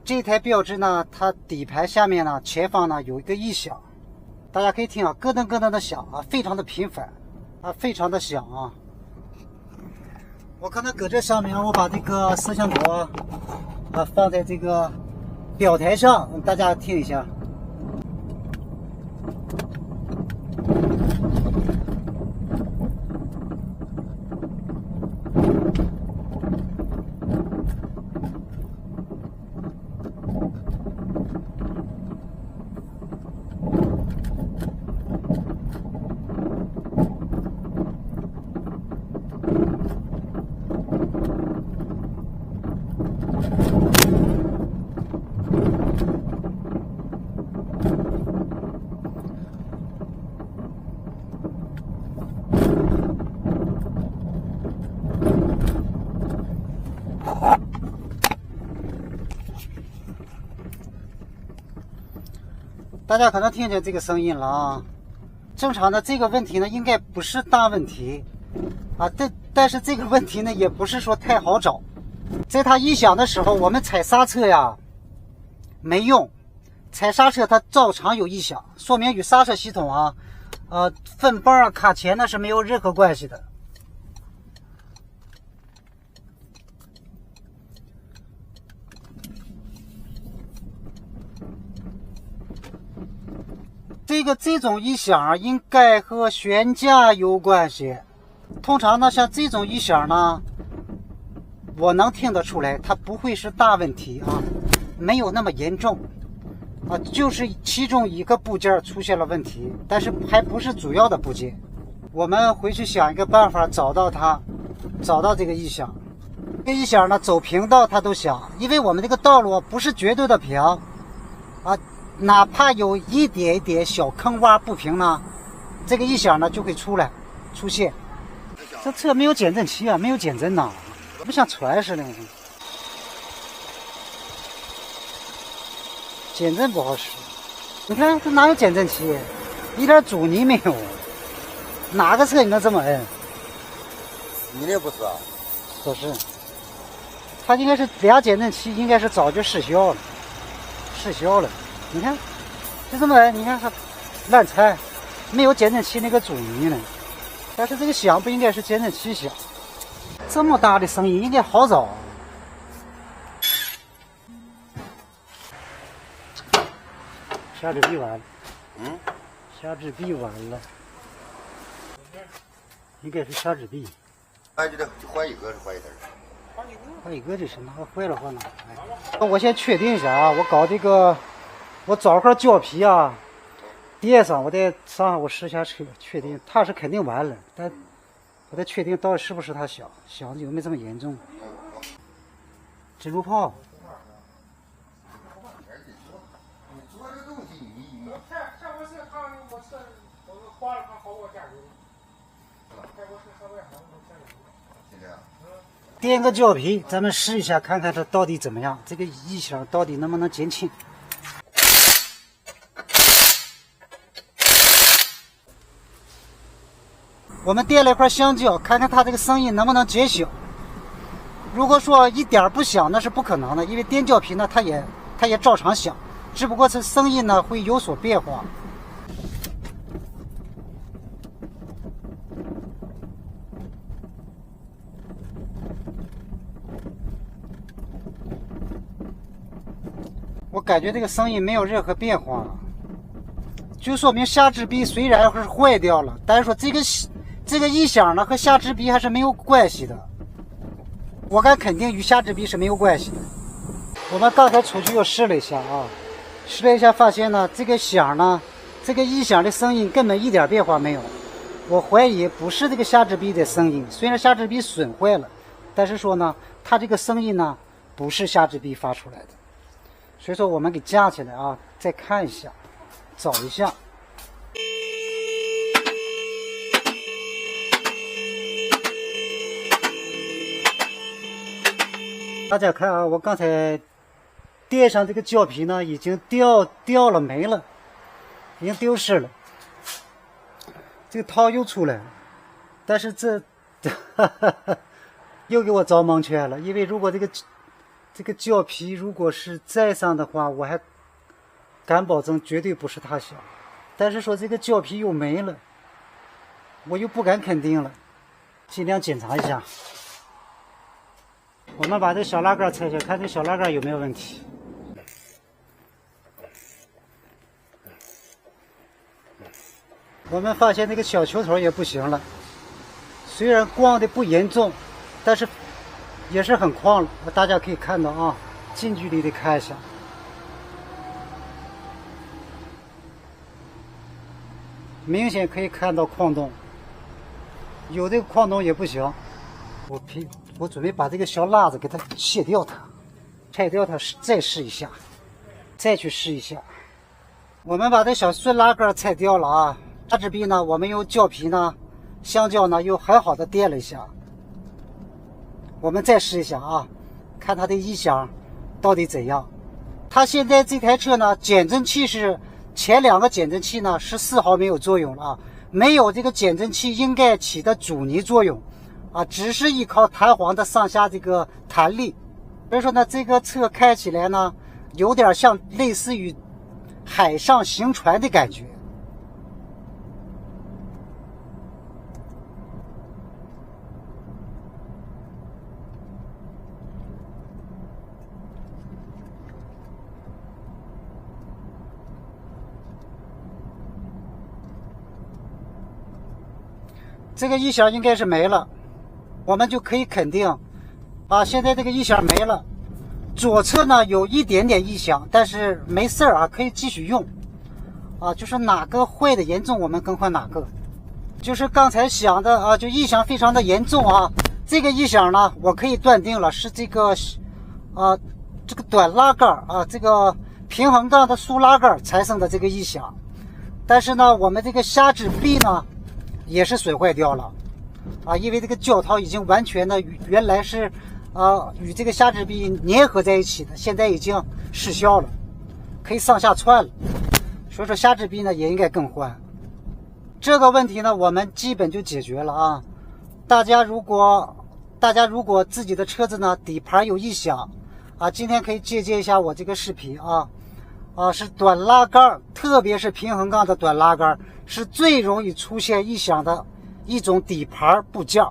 这台标志呢，它底盘下面呢前方呢有一个异响，大家可以听啊，咯噔咯噔的响啊，非常的频繁啊，非常的响啊。我可能搁这上面，我把这个摄像头放在这个表台上，大家听一下。大家可能听见这个声音了啊，正常的这个问题呢，应该不是大问题啊，但是这个问题呢，也不是说太好找。在它异响的时候，我们踩刹车呀没用，踩刹车它照常有异响，说明与刹车系统分泵卡钳呢是没有任何关系的。这种异响应该和悬架有关系。通常呢，像这种异响呢，我能听得出来，它不会是大问题啊，没有那么严重啊，就是其中一个部件出现了问题，但是还不是主要的部件。我们回去想一个办法找到它，找到这个异响。这个异响呢，走平道它都响，因为我们这个道路不是绝对的平啊。哪怕有一点一点小坑洼不平呢，这个异响呢就会出现。这车没有减震器啊，没有减震呐，不像船似的。减震不好使，你看这哪有减震器，一点阻尼没有。哪个车你能这么摁？你那不是啊？不是，它应该是俩减震器，应该是早就失效了。你看，就这么来，你看它烂拆，没有减震器那个阻尼呢。但是这个响不应该是减震器响，这么大的声音应该好找。下支臂完了，下支臂完了，应该是下支臂。哎，就得换一个是换一个。换一个这是哪个坏了换哪个？我先确定一下啊，我搞这个。我找块胶皮啊，垫上，我再上我试一下车，确定它是肯定完了，但我再确定到底是不是它响的有没有这么严重。珍珠泡。垫个胶皮，咱们试一下，看看它到底怎么样，这个异响到底能不能减轻。我们垫了一块橡胶，看看它这个声音能不能减小。如果说一点不响，那是不可能的，因为垫胶皮呢，它也照常响，只不过是声音呢会有所变化。我感觉这个声音没有任何变化，就说明下支臂虽然是坏掉了，但是说这个异响呢和下支臂还是没有关系的，我敢肯定与下支臂是没有关系的。我们刚才出去又试了一下啊，试了一下发现呢，这个响呢，这个异响的声音根本一点变化没有。我怀疑不是这个下支臂的声音，虽然下支臂损坏了，但是说呢，它这个声音呢不是下支臂发出来的。所以说我们给架起来啊，再看一下，找一下。大家看啊，我刚才垫上这个胶皮呢，已经掉了没了，已经丢失了。这个套又出来了，但是这又给我找蒙圈了，因为如果这这个胶皮如果是在上的话，我还敢保证绝对不是他响。但是说这个胶皮又没了，我又不敢肯定了，尽量检查一下。我们把这小拉杆拆下，看这小拉杆有没有问题。我们发现那个小球头也不行了，虽然光的不严重，但是也是很晃了。大家可以看到啊，近距离的看一下，明显可以看到矿洞，有的矿洞也不行。我准备把这个小蜡子给它卸掉它，拆掉它，再试一下，再去试一下。我们把这小顺拉杆拆掉了啊。刹制臂呢，我们用胶皮呢，橡胶呢又很好的垫了一下。我们再试一下啊，看它的异响到底怎样。它现在这台车呢，减震器是前2个减震器呢是丝毫没有作用了啊，没有这个减震器应该起的阻尼作用啊，只是依靠弹簧的上下这个弹力。所以说呢，这个车开起来呢，有点像类似于海上行船的感觉。这个异响应该是没了，我们就可以肯定啊，现在这个异响没了。左侧呢有一点点异响，但是没事啊，可以继续用啊。就是哪个坏的严重，我们更换哪个。就是刚才响的啊，就异响非常的严重啊。这个异响呢，我可以断定了是这个这个短拉杆啊，这个平衡杠的竖拉杆产生的这个异响。但是呢，我们这个虾指臂呢也是损坏掉了啊，因为这个胶套已经完全的原来是与这个虾指臂粘合在一起的，现在已经失效了，可以上下窜了。所以说虾指臂呢也应该更换。这个问题呢我们基本就解决了啊。大家如果自己的车子呢底盘有异响啊，今天可以借鉴一下我这个视频啊，是短拉杆，特别是平衡杠的短拉杆是最容易出现异响的一种底盘部件。